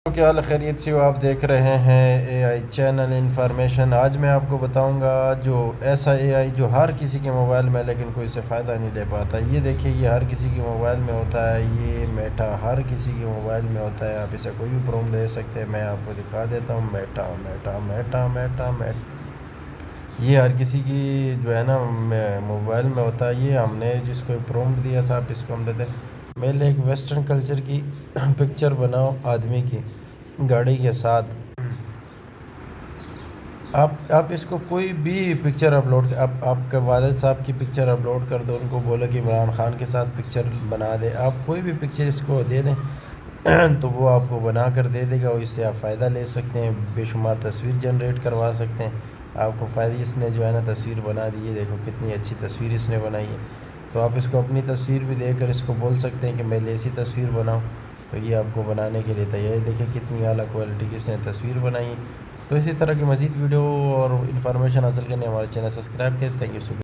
کیا حال خیریت سے ہو؟ آپ دیکھ رہے ہیں اے آئی چینل انفارمیشن۔ آج میں آپ کو بتاؤں گا جو ایسا اے آئی جو ہر کسی کے موبائل میں لیکن کوئی سے فائدہ نہیں لے پاتا۔ یہ دیکھیں، یہ ہر کسی کے موبائل میں ہوتا ہے، یہ میٹا ہر کسی کے موبائل میں ہوتا ہے۔ آپ اسے کوئی بھی پروم دے سکتے ہیں، میں آپ کو دکھا دیتا ہوں۔ Meta meta meta meta meta یہ ہر کسی کی جو ہے نا موبائل میں ہوتا ہے۔ یہ ہم نے جس کو پرومپٹ دیا تھا، آپ اس کو ہم دیتے ہیں میرے ایک ویسٹرن کلچر کی پکچر بناؤ آدمی کی گاڑی کے ساتھ۔ آپ اس کو کوئی بھی پکچر اپلوڈ، آپ کے والد صاحب کی پکچر اپلوڈ کر دو، ان کو بولو کہ عمران خان کے ساتھ پکچر بنا دے۔ آپ کوئی بھی پکچر اس کو دے دیں تو وہ آپ کو بنا کر دے دے گا، اور اس سے آپ فائدہ لے سکتے ہیں، بے شمار تصویر جنریٹ کروا سکتے ہیں۔ آپ کو فائدہ اس نے جو ہے نا تصویر بنا دی ہے، دیکھو کتنی اچھی تصویر اس نے بنائی ہے۔ تو آپ اس کو اپنی تصویر بھی دے کر اس کو بول سکتے ہیں کہ میرے لیے ایسی تصویر بناؤ، تو یہ آپ کو بنانے کے لیے تیار ہے۔ دیکھیں کتنی اعلیٰ کوالٹی کی اس نے تصویر بنائی ہے۔ تو اسی طرح کی مزید ویڈیو اور انفارمیشن حاصل کرنے ہمارے چینل سبسکرائب کریں۔ Thank you so